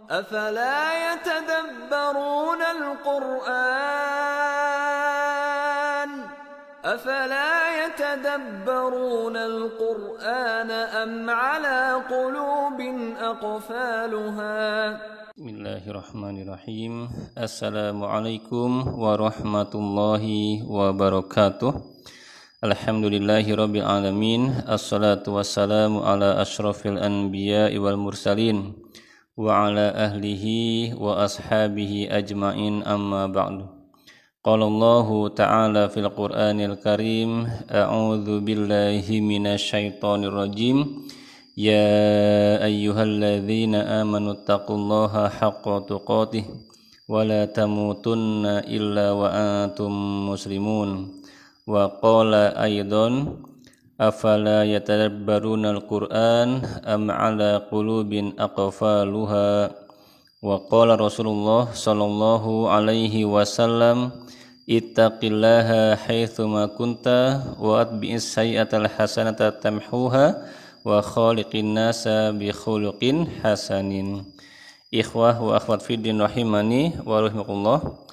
أفلا يتدبرون القرآن أم على قلوب أقفالها. Bismillahirrahmanirrahim. Assalamualaikum warahmatullahi wabarakatuh. Alhamdulillahirabbil alamin. Assalatu wassalamu ala asyrafil anbiya'i wal mursalin wa ala ahlihi wa ashabihi ajmain, amma ba'du. Qala Allahu ta'ala fil Qur'anil Karim, a'udzu billahi minasyaitonir rajim. Ya ayyuhalladzina amanu taqullaha haqqa tuqatih wa la tamutunna illa wa antum muslimun. Wa qala aidan afala yatadabbaruna al-Qur'an am ala qulubin aqfaluha. Wa qala Rasulullah sallallahu alaihi wasallam, ittaqillaha haitsuma kunta wa atbi'is sayyi'atal hasanata tamhuha wa khaliqin nasa bi khuluqin hasanin. Ikhwah wa akhwat fiddin rahimani wa rahimakumullah.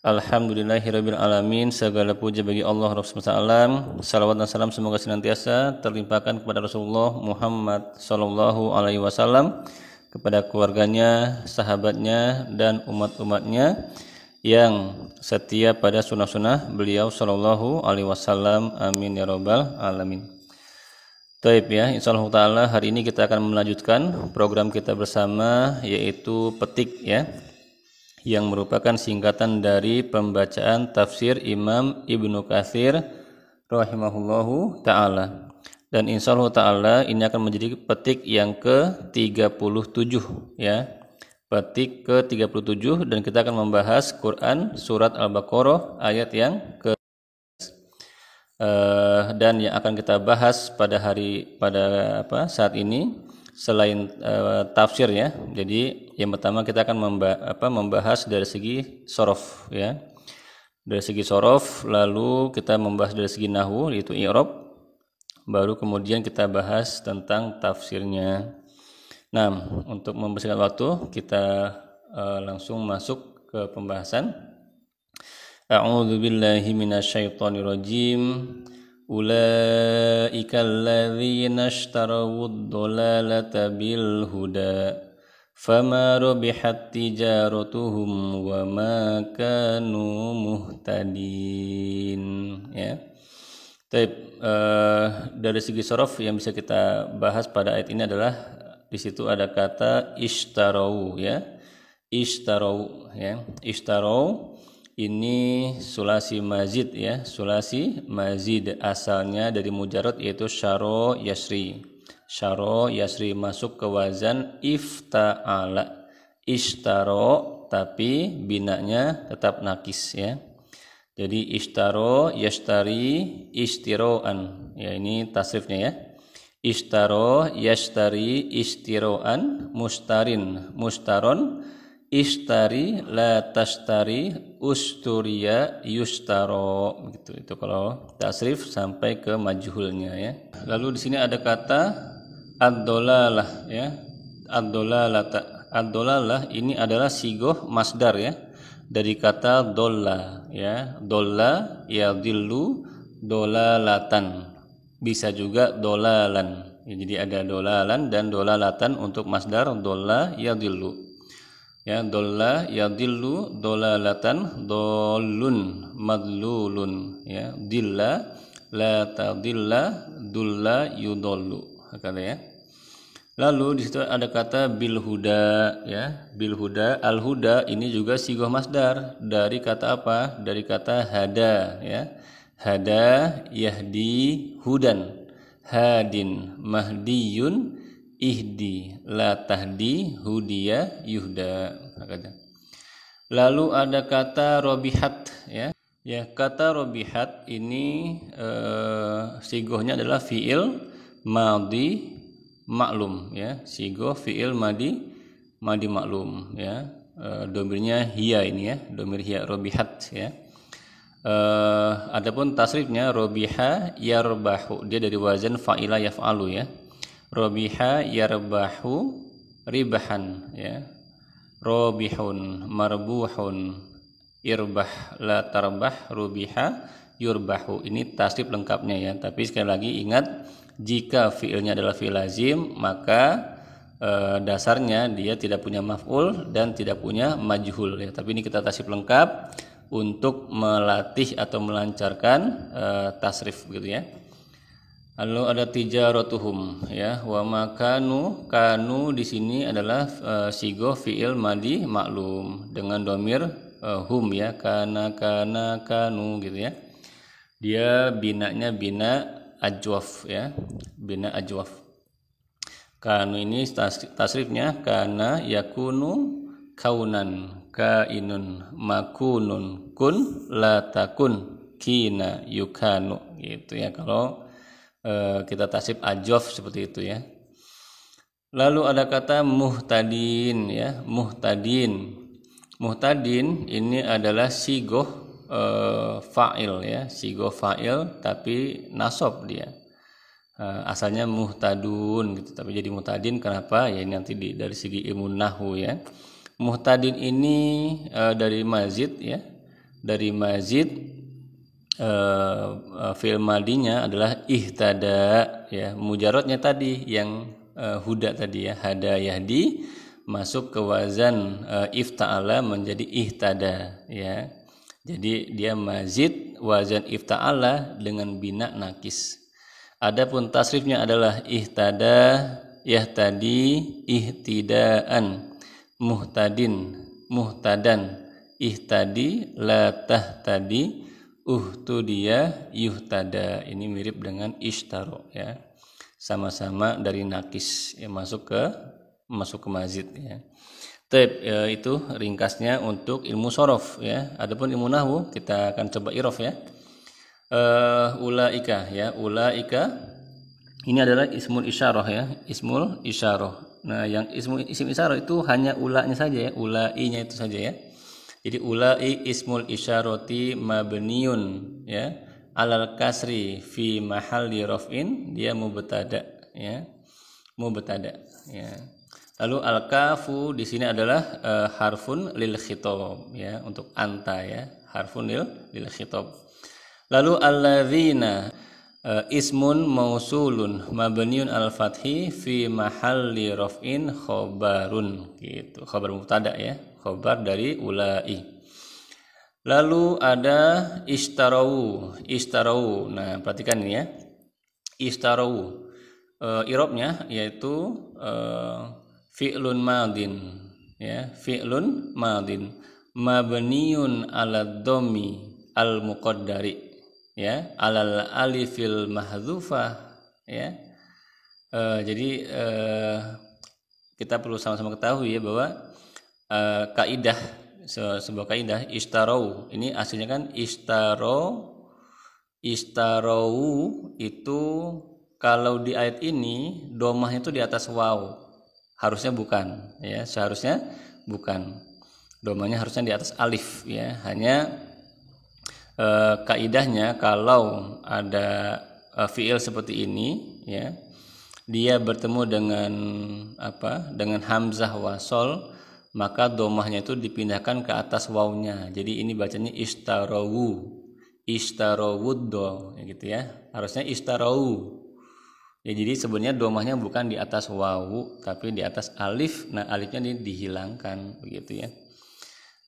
Alhamdulillahirabbil alamin. Segala puja bagi Allah Rabbul Alamin. Salawat dan salam semoga senantiasa terlimpahkan kepada Rasulullah Muhammad sallallahu alaihi wasallam, kepada keluarganya, sahabatnya dan umat-umatnya yang setia pada sunnah-sunnah beliau sallallahu alaihi wasallam. Amin ya rabbal alamin. Taib ya, insyaallah taala hari ini kita akan melanjutkan program kita bersama, yaitu petik ya, yang merupakan singkatan dari pembacaan tafsir Imam Ibnu Katsir rahimahullahu taala. Dan insyaallah taala ini akan menjadi petik yang ke-37 ya. Petik ke-37, dan kita akan membahas Quran surat Al-Baqarah ayat yang ke dan yang akan kita bahas pada saat ini selain tafsir ya. Jadi yang pertama kita akan membahas dari segi sorof ya. Dari segi sorof, lalu kita membahas dari segi nahwu yaitu i'rab, baru kemudian kita bahas tentang tafsirnya. Nah, untuk membersihkan waktu kita langsung masuk ke pembahasan. A'udzu billahi minasyaitonir rajim. Ulaika alladzina ishtarawud dhalalata bil huda fama rabihat tijaratuhum wa ma kanu muhtadin ya. Baik, dari segi sorof yang bisa kita bahas pada ayat ini adalah di situ ada kata ishtarau ya. Ishtarau ya. Ishtarau ini sulasi mazid ya, sulasi mazid, asalnya dari mujarrad yaitu syaro yasri. Syaro yasri masuk ke wazan ifta'ala. Ishtaro tapi binanya tetap nakis ya. Jadi ishtaro yashtari istiroan. Ya, ini tasrifnya ya. Ishtaro yashtari istiroan, mustarin mustaron, ishtari la tashtari usturiya yustaro, begitu. Itu kalau tasrif sampai ke majhulnya ya. Lalu di sini ada kata ad-dolalah ya. Ad-dolalata. Ad-dolalah ini adalah sigoh masdar ya, dari kata dolla ya. Dolla yadillu dolalatan, bisa juga dolalan ya. Jadi ada dolalan dan dolalatan untuk masdar dolla yadillu ya. Dolla yadillu dolalatan, dolun madlulun ya. Dilla la tadilla dulla yudollu, kata ya. Lalu di situ ada kata bil huda ya. Bil huda, al huda ini juga sigoh masdar dari kata apa? Dari kata hada ya. Hada yahdi hudan, hadin mahdiyun ihdi la tahdi hudiya yuhda. Lalu ada kata robihat ya. Ya, kata robihat ini sigohnya adalah fiil madhi maklum ya. Sigoh fiil madhi maklum ya. Domirnya hiya ini ya, domir hiya robihat ya. Adapun tasrifnya robiha yarbahu, dia dari wazan fa'ila yaf'alu ya. Robiha yarbahu ribahan ya. robihun, marbuhun, irbah, la tarbah, rubiha, yurbahu. Ini tasrif lengkapnya ya. Tapi sekali lagi ingat, jika fiilnya adalah fiil lazim, maka dasarnya dia tidak punya maf'ul dan tidak punya majhul ya. Tapi ini kita tasrif lengkap untuk melatih atau melancarkan tasrif gitu ya. Lalu ada tijaratuhum ya, wa makanu, kanu di sini adalah sigoh fiil madi maklum dengan domir hum ya, kana kanu gitu ya. Dia binanya bina ajwaf ya, bina ajwaf. Kanu ini tasrifnya kana yakunu kaunan, kainun makunun, kun la takun, kina yukanu gitu ya. Kalau kita tasrif ajwaf seperti itu ya. Lalu ada kata muhtadin ya, muhtadin. Muhtadin ini adalah sigoh fa'il ya, sigoh fa'il tapi nasab dia. Asalnya muhtadun gitu, tapi jadi muhtadin. Kenapa? Ya ini nanti dari segi ilmu nahwu ya. Muhtadin ini dari mazid ya, dari mazid fi'il madinya adalah ihtada ya. Mujarrodnya tadi yang huda tadi ya, hada yahdi, masuk ke wazan ifta'ala menjadi ihtada ya. Jadi dia mazid wazan ifta'ala dengan bina nakis. Adapun tasrifnya adalah ihtada, yahtadi, ihtidaan, muhtadin, muhtadan, ihtadi, la tahtadi, uhtudiya, yuhtada. Ini mirip dengan ishtaro ya. Sama-sama dari nakis ya, masuk ke mazid ya. Itu ringkasnya untuk ilmu sorof ya. Adapun ilmu nahwu kita akan coba irof ya. Ulaika ya, ulaika ini adalah ismul isyarah ya, ismul isyarah. Nah, yang isim isyarah itu hanya ulanya saja ya, ulainya itu saja ya. Jadi ulai ismul isyarati mabniun ya, alal kasri fi mahalli raf'in, dia mubtada ya, mubtada ya. Lalu al kafu di sini adalah harfun lil khitab ya, untuk anta ya, harfun lil khitab. Lalu alladzina ismun mausulun mabniun al fathi fi mahalli raf'in khobarun gitu, khobar mubtada ya, khobar dari ulai. Lalu ada istarau. Nah, perhatikan ini ya, istarau irobnya yaitu fi'lun madin ya, fi'lun madin mabniun ala dhammi al muqaddari ya, alal alifil mahdzufah ya. Jadi kita perlu sama-sama ketahui ya bahwa kaidah, sebuah kaidah istarau ini aslinya kan istarau itu kalau di ayat ini domahnya itu di atas waw, harusnya bukan ya, seharusnya bukan, domahnya harusnya di atas alif ya. Hanya kaidahnya kalau ada fiil seperti ini ya, dia bertemu dengan dengan hamzah wasol, maka domahnya itu dipindahkan ke atas wawnya. Jadi ini bacanya istarawuddo ya gitu ya, harusnya istarau ya. Jadi sebenarnya domahnya bukan di atas wawu tapi di atas alif. Nah, alifnya dihilangkan begitu ya.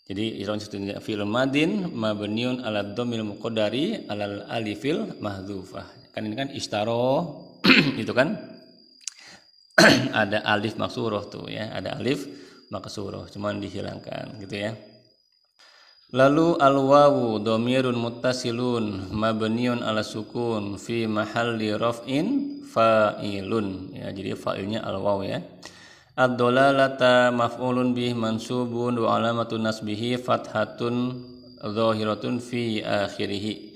Jadi ironi fi'il madin mabniun ala dhammil muqaddari alal alifil mahdzufah. Kan ini kan istaro itu kan ada alif maksurah tuh ya, ada alif maksurah cuman dihilangkan gitu ya. Lalu al-wawu dhamirun muttasilun mabniun ala sukun fi mahalli raf'in fa'ilun ya. Jadi fa'ilnya al-wawu ya. Ad-dhalalata maf'ulun bih mansubun wa alamatun nasbihi fathatun zahiratun fi akhirih.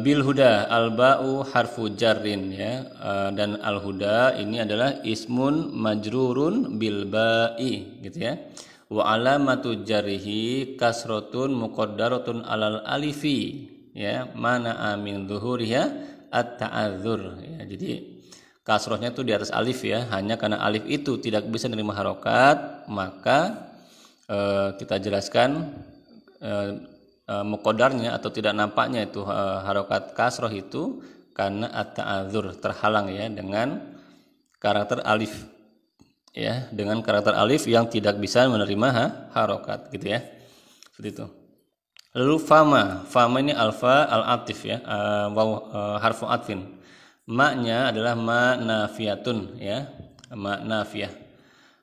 Bil huda al-ba'u harfu jarrin ya. Dan al-huda ini adalah ismun majrurun bil ba'i gitu ya. Wa alamatu jarrihi kasratun muqaddaratun alal alifi ya, mana amin zuhuriha at-ta'adzur ya. Jadi kasrohnya itu di atas alif ya, hanya karena alif itu tidak bisa menerima harokat, maka kita jelaskan muqaddarnya atau tidak nampaknya itu harokat kasroh itu karena at-ta'adzur, terhalang ya dengan karakter alif ya, dengan karakter alif yang tidak bisa menerima harokat gitu ya, seperti itu. Lalu fama ini alfa al-atif ya, harfu atfin. Maknya adalah ma nafiyatun ya, ma nafiyah.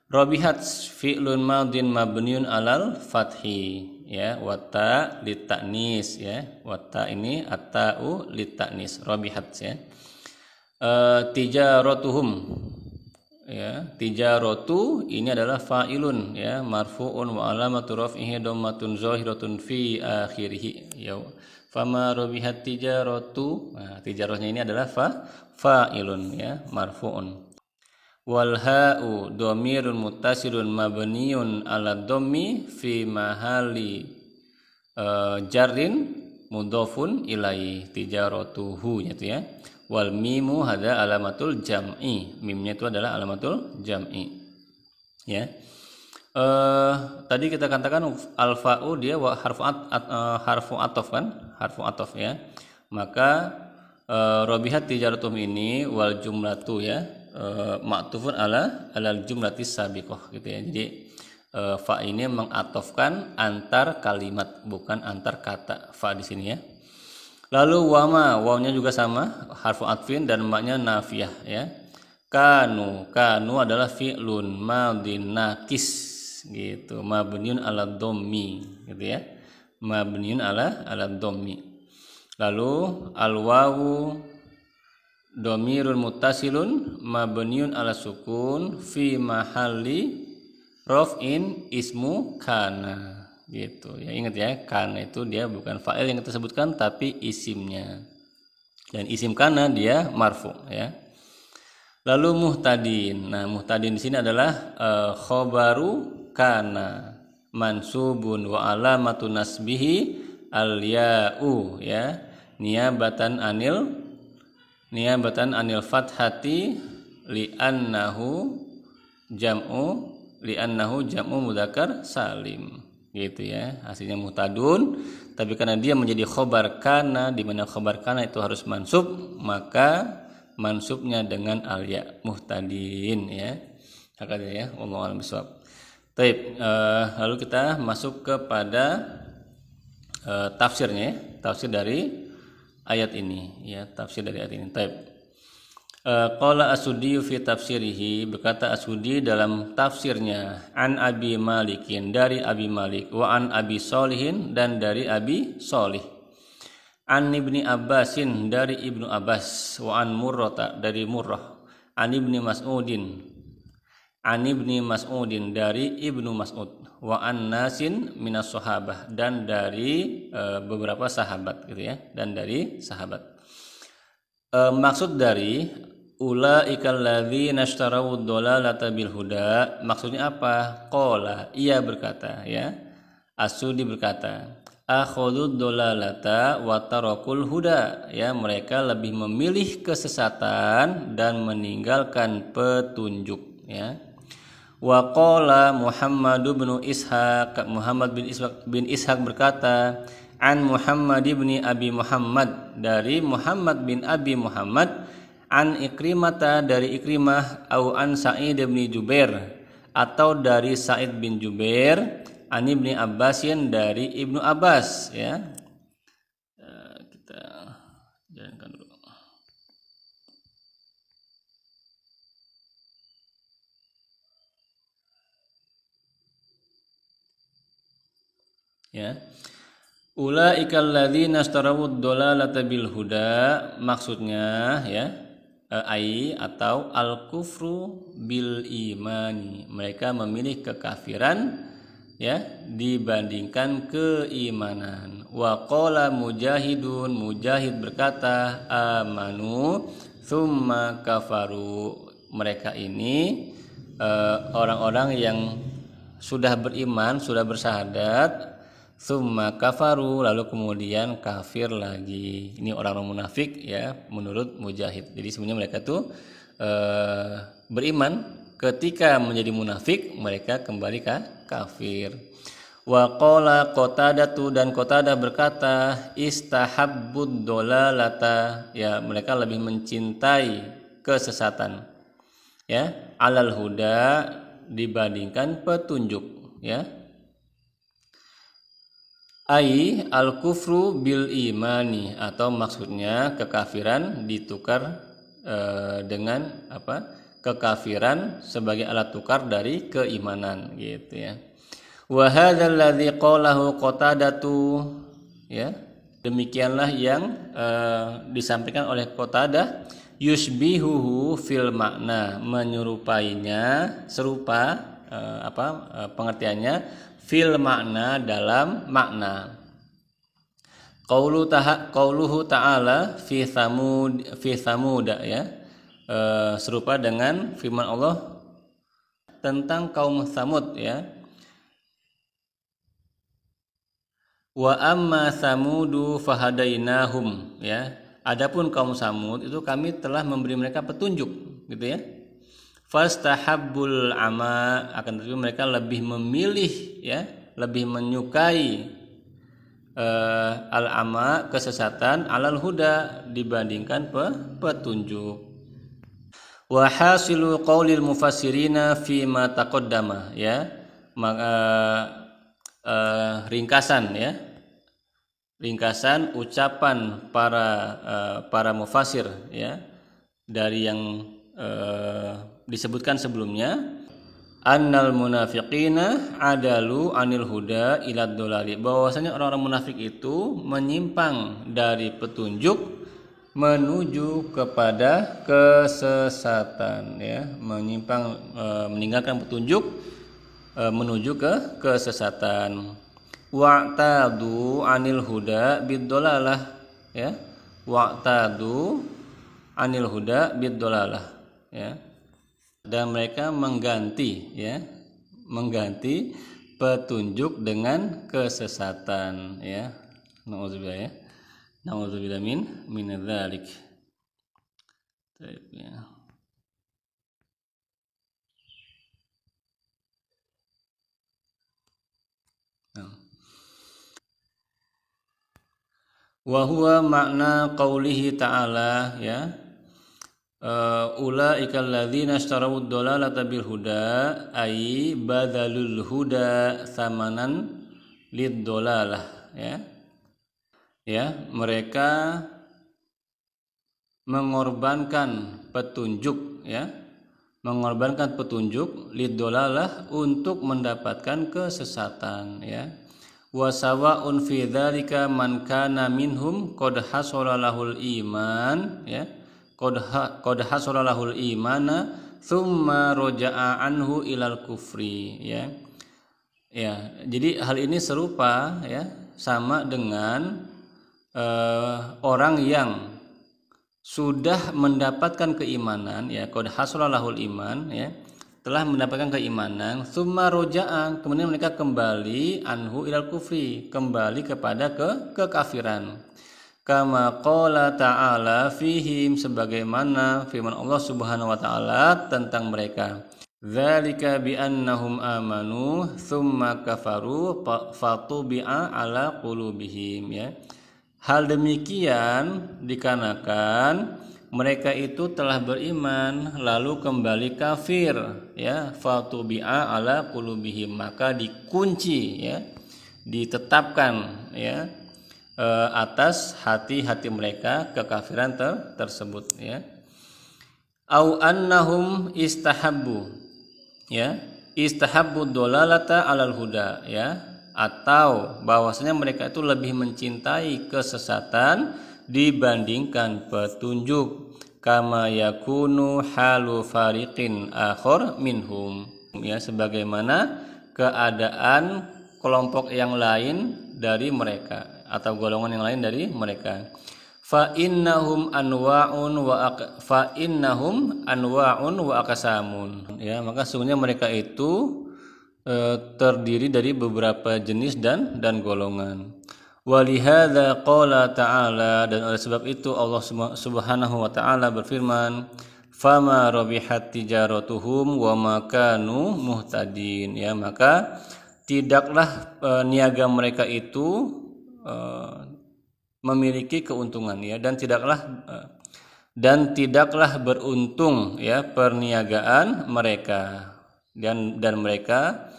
Robihat fi'lun madin mabniun alal fathi ya, wata litaknis ya, wata ini atau litaknis robihat ya. Tijaratuhum ya, tijaratu ini adalah fa'ilun ya, marfu'un wa alamatu raf'ihi dhammatun zahiratun fi akhirih ya. Fama robihat tijaratu, nah, tijarahnya ini adalah fa'ilun ya, marfu'un. Wal ha'u dhamirun muttasilun mabniun ala dhammi fi mahali jarrin mudhafun ilaihi tijaratuhu gitu ya. Wal mimu hada alamatul jam'i, mimnya itu adalah alamatul jam'i ya. Tadi kita katakan al-fa'u dia harfu atof kan, harfu atof ya. Maka robihat tijaratum ini wal jumlatu ya, ma'tufun alal jumlatis sabiqah gitu ya. Jadi fa ini mengatofkan antar kalimat bukan antar kata fa di sini ya. Lalu wama, wawnya juga sama, harfu atfin dan maknya nafiyah ya. Kanu adalah fi'lun madin nakis gitu, mabniun ala dhammi gitu ya. Mabniun ala dhammi. Lalu al wawu dhamirun muttasilun mabniun ala sukun fi mahalli raf'in ismu kana gitu ya. Ingat ya, kana itu dia bukan fa'il yang kita sebutkan tapi isimnya, dan isim kana dia marfu ya. Lalu muhtadin, nah muhtadin di sini adalah khobaru kana mansubun wa alamatu nasbihi al ya'u ya, niabatan anil fathati li'annahu jam'u mudzakkar salim gitu ya. Hasilnya muhtadun, tapi karena dia menjadi khobar kana, di mana khobar kana itu harus mansub, maka mansubnya dengan al-ya, muhtadin ya. Hakada ya, wallahu a'lam bishawab. Baik, lalu kita masuk kepada tafsirnya ya, tafsir dari ayat ini ya, tafsir dari ayat ini. Baik. Qala As-Suddi fi tafsirihi, berkata As-Suddi dalam tafsirnya, an Abi Malikin, dari Abi Malik, wa an Abi Sholihin, dan dari Abi Sholih, an Ibni Abbasin, dari Ibnu Abbas, wa an Murrata, dari Murrah, an Ibni Mas'udin, dari Ibnu Mas'ud, wa an Nasin minas sahabah, dan dari beberapa sahabat gitu ya, dan dari sahabat. Maksud dari ulaikal ladzina ishtaraw ad-dhalalata bil huda, maksudnya apa? Qala, ia berkata ya, As-Suddi berkata, akhudud dhalalata wa tarakul huda ya, mereka lebih memilih kesesatan dan meninggalkan petunjuk ya. Wa qala Muhammad bin Ishaq berkata, an Muhammad bin Abi Muhammad, dari Muhammad bin Abi Muhammad, an Ikrimata, dari Ikrimah, au an Sa'id bin Jubair, atau dari Sa'id bin Jubair, an Ibni Abbasin, dari Ibnu Abbas ya. Kita jalankan dulu ya. Ulaikal ladzina istarawud dhalalata bil huda, maksudnya ya, atau al kufru bil imani, mereka memilih kekafiran ya dibandingkan keimanan. Wa qala Mujahidun, Mujahid berkata, amanu tsumma kafaru, mereka ini orang-orang yang sudah beriman, sudah bersyahadat, tsumma kafaru, lalu kemudian kafir lagi. Ini orang-orang munafik ya menurut Mujahid. Jadi sebenarnya mereka tuh beriman ketika menjadi munafik mereka kembali kafir. Wa qala Qatadatu, dan Qatadah berkata, istahabbud dolalata, ya mereka lebih mencintai kesesatan, ya, alal huda, dibandingkan petunjuk, ya. Ai al kufru bil imani, atau maksudnya kekafiran ditukar dengan apa? Kekafiran sebagai alat tukar dari keimanan, gitu ya. Wa hadzal ladzi qalahu Qatadatu, ya. Demikianlah yang disampaikan oleh Qatadah, yushbihuhu fil makna, menyerupainya, serupa pengertiannya, fil makna, dalam makna. Qauluhu ta'ala fi Thamud, ya, serupa dengan firman Allah tentang kaum Thamud, ya. Wa amma Thamudu fahadainahum, ya. Adapun kaum Tsamud itu kami telah memberi mereka petunjuk, gitu ya. Fastahabbul ama, akan tetapi mereka lebih memilih, ya, lebih menyukai al-ama, kesesatan, alal huda, dibandingkan petunjuk. Wa hasilu qaulil mufassirina fi ma taqaddama, ya. Maka ringkasan, ya. Ringkasan ucapan para mufassir, ya, dari yang disebutkan sebelumnya, annal munafiqina adalu anil huda ilad dolali, bahwasanya orang-orang munafik itu menyimpang dari petunjuk menuju kepada kesesatan, ya, menyimpang, meninggalkan petunjuk menuju ke kesesatan. Wa'tadu anil huda bid-dolalah, ya. Wa'tadu anil huda bid-dolalah, ya. Dan mereka mengganti, ya, mengganti petunjuk dengan kesesatan, ya. Nauzubillah, ya. Nauzubillah min dzalik. Ya. Wa huwa makna qaulihi ta'ala, ya, ulaikal ladzina ishtarawud dolalata bil huda, ay badalul huda tsamanan lid dolalah, ya. Ya, mereka mengorbankan petunjuk, ya, mengorbankan petunjuk lid dolalah, untuk mendapatkan kesesatan, ya. Wa sawa'un fi dzalika man kana minhum qad hasala lahul iman, ya, qad hasala lahul imana thumma raja'a anhu ilal kufri, ya. Ya, jadi hal ini serupa, ya, sama dengan orang yang sudah mendapatkan keimanan, ya, qad hasala lahul iman, ya, telah mendapatkan keimanan, tsumma roja'a, kemudian mereka kembali, anhu ilal kufri, kembali kepada kekafiran. Kama qala ta'ala fihim, sebagaimana firman Allah Subhanahu wa taala tentang mereka. Dzalika bi annahum amanu tsumma kafaru fatubi'a ala qulubihim, ya. Hal demikian dikarenakan mereka itu telah beriman lalu kembali kafir, ya, fatubi'a ala qulubihim, maka dikunci, ya, ditetapkan, ya, atas hati-hati mereka kekafiran tersebut, ya. Au annahum istahabbu, ya, istahabbu dolalata alal huda, ya, atau bahwasanya mereka itu lebih mencintai kesesatan dibandingkan petunjuk, kama yakunu halu fariqin akhar minhum, ya, sebagaimana keadaan kelompok yang lain dari mereka atau golongan yang lain dari mereka. Fa innahum anwa'un wa aqsamun, ya, maka sesungguhnya mereka itu terdiri dari beberapa jenis dan golongan. Walihada qala ta'ala, dan oleh sebab itu Allah Subhanahu wa taala berfirman, fama rabihat tijaratuhum wa ma kanu muhtadin, ya, maka tidaklah niaga mereka itu memiliki keuntungan, ya, dan tidaklah beruntung, ya, perniagaan mereka, dan mereka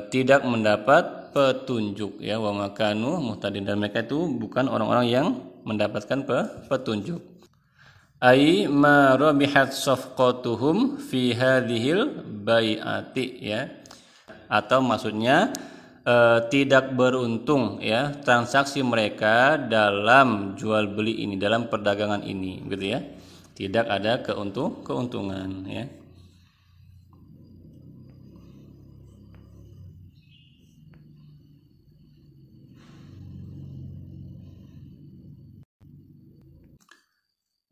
tidak mendapat petunjuk, ya, wa makanu muhtadin, dan mereka itu bukan orang-orang yang mendapatkan petunjuk. Ai ma rabihat safqatuhum fi hadhil bai'ati, ya, atau maksudnya tidak beruntung, ya, transaksi mereka dalam jual beli ini, dalam perdagangan ini, gitu, ya, tidak ada keuntungan, ya.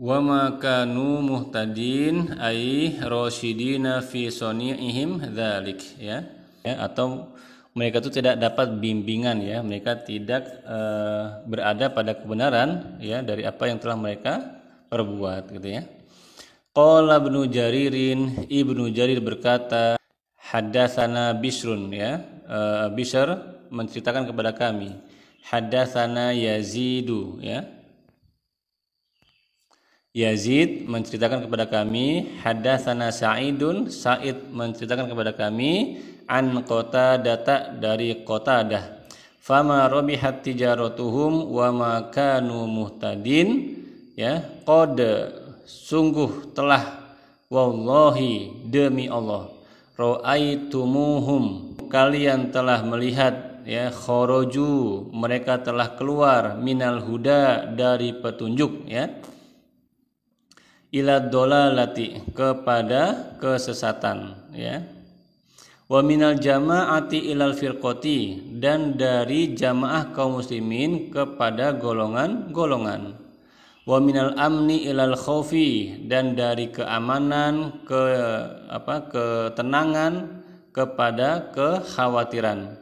Wa ma kanu muhtadin ay rasyidina fi sani'ihim dzalik, ya, atau mereka itu tidak dapat bimbingan, ya, mereka tidak berada pada kebenaran, ya, dari apa yang telah mereka perbuat, gitu, ya. Qala Ibnu Jarir berkata, haddatsana Bisrun, ya, Bisr menceritakan kepada kami, haddatsana Yazidu, ya, Yazid menceritakan kepada kami, haddatsana Sa'idun, Sa'id menceritakan kepada kami, an Qatadah, dari Qatadah, fama rabihat tijaratuhum wa ma kanu muhtadin, ya, qad, sungguh telah, wallahi, demi Allah, ra'aitumuhum, kalian telah melihat, ya, kharaju, mereka telah keluar, minal huda, dari petunjuk, ya, ila dolalati, kepada kesesatan, ya, wa minal jama'ati ilal firqati, dan dari jamaah kaum muslimin kepada golongan-golongan, wa minal amni ilal khaufi, dan dari keamanan ketenangan kepada kekhawatiran,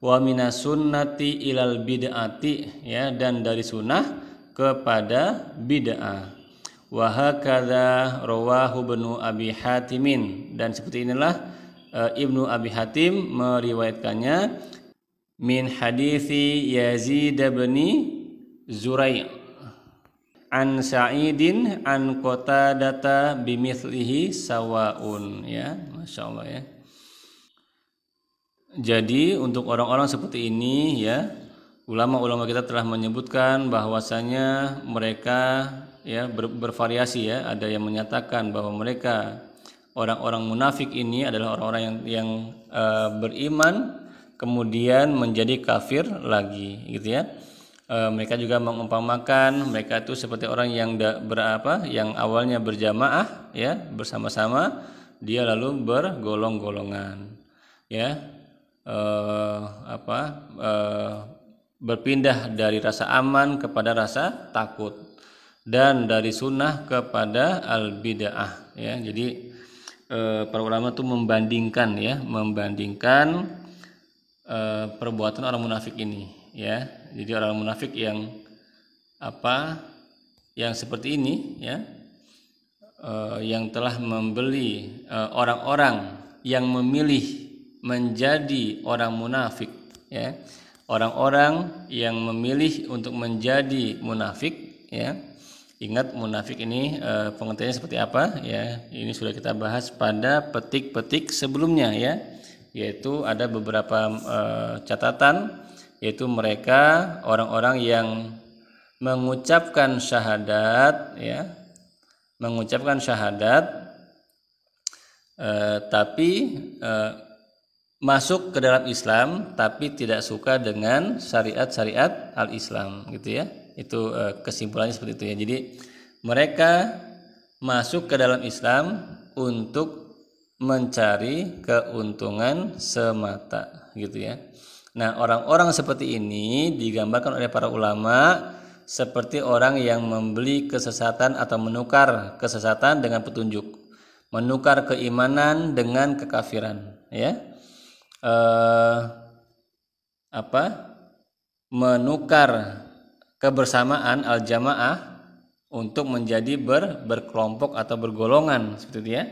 wa minas sunnati ilal bid'ati, ya, dan dari sunnah kepada bid'ah. Wa hakadza rawahu Ibnu Abi Hatimin, dan seperti inilah Ibnu Abi Hatim meriwayatkannya, min hadithi Yazid bin Zurai' an Sa'idin an Qatadah bimithlihi sawaun, ya, masyaallah, ya. Jadi untuk orang-orang seperti ini, ya, ulama-ulama kita telah menyebutkan bahwasanya mereka, ya, bervariasi, ya, ada yang menyatakan bahwa mereka orang-orang munafik ini adalah orang-orang yang beriman kemudian menjadi kafir lagi, gitu, ya. Mereka juga mengumpamakan mereka itu seperti orang yang yang awalnya berjamaah, ya, bersama-sama, dia lalu bergolong-golongan, ya, berpindah dari rasa aman kepada rasa takut, dan dari sunnah kepada al-bid'ah, ya. Jadi para ulama itu membandingkan, ya, perbuatan orang munafik ini, ya. Jadi orang munafik yang yang seperti ini, ya, yang telah membeli orang-orang yang memilih menjadi orang munafik, ya, orang-orang yang memilih untuk menjadi munafik, ya. Ingat munafik ini pengertiannya seperti apa, ya, ini sudah kita bahas pada petik-petik sebelumnya, ya, yaitu ada beberapa catatan, yaitu mereka orang-orang yang mengucapkan syahadat, ya, tapi masuk ke dalam Islam tapi tidak suka dengan syariat-syariat al-Islam, gitu, ya. Itu kesimpulannya seperti itu, ya. Jadi mereka masuk ke dalam Islam untuk mencari keuntungan semata, gitu, ya. Nah, orang-orang seperti ini digambarkan oleh para ulama seperti orang yang membeli kesesatan atau menukar kesesatan dengan petunjuk, menukar keimanan dengan kekafiran, ya. Menukar kebersamaan al-jamaah untuk menjadi berkelompok atau bergolongan seperti itu ya.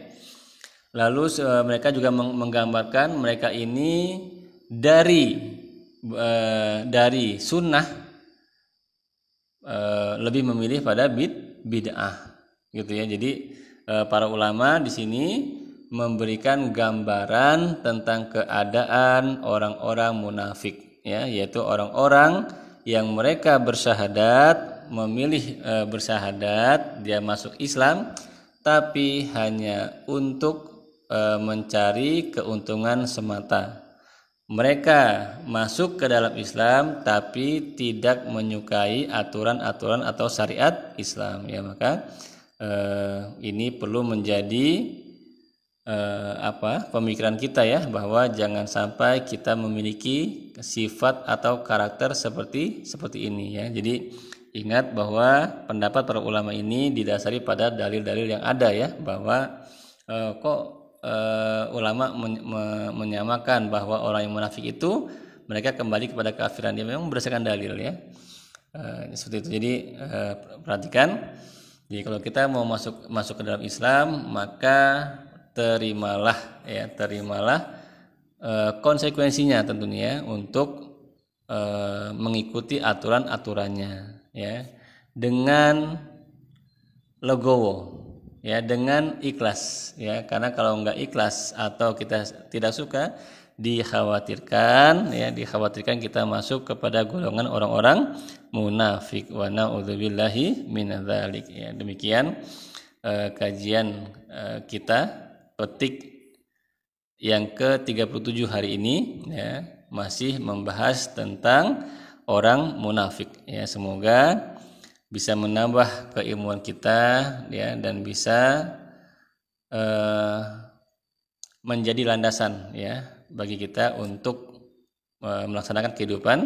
Lalu mereka juga menggambarkan mereka ini dari sunnah lebih memilih pada bid'ah gitu ya. Jadi para ulama di sini memberikan gambaran tentang keadaan orang-orang munafik ya, yaitu orang-orang yang mereka bersyahadat, memilih bersyahadat dia masuk Islam tapi hanya untuk mencari keuntungan semata. Mereka masuk ke dalam Islam tapi tidak menyukai aturan-aturan atau syariat Islam ya. Maka ini perlu menjadi pemikiran kita ya, bahwa jangan sampai kita memiliki sifat atau karakter seperti ini ya. Jadi ingat bahwa pendapat para ulama ini didasari pada dalil-dalil yang ada ya, bahwa ulama menyamakan bahwa orang yang munafik itu mereka kembali kepada kafiran, dia memang berdasarkan dalil ya. Seperti itu. Jadi perhatikan, jadi kalau kita mau masuk ke dalam Islam, maka terimalah konsekuensinya tentunya untuk mengikuti aturan-aturannya ya, dengan legowo ya, dengan ikhlas ya. Karena kalau enggak ikhlas atau kita tidak suka, dikhawatirkan kita masuk kepada golongan orang-orang munafik. Wa na'udzubillahi minadzalik ya. Demikian kajian kita petik yang ke-37 hari ini ya, masih membahas tentang orang munafik ya. Semoga bisa menambah keilmuan kita ya, dan bisa menjadi landasan ya bagi kita untuk melaksanakan kehidupan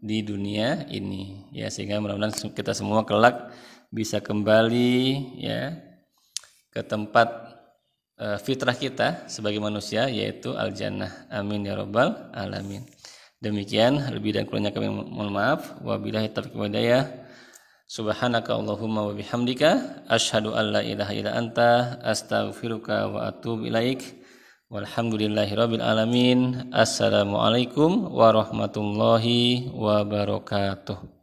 di dunia ini ya, sehingga mudah-mudahan kita semua kelak bisa kembali ya ke tempat fitrah kita sebagai manusia, yaitu al-jannah. Amin ya rabbal alamin. Demikian, lebih dan kurangnya kami mohon maaf. Wabillahi taufiq wal hidayah. Subhanaka Allahumma wa bihamdika asyhadu an la ilaha illa anta astaghfiruka wa atubu ilaik. Walhamdulillahirabbil alamin. Assalamualaikum warahmatullahi wabarakatuh.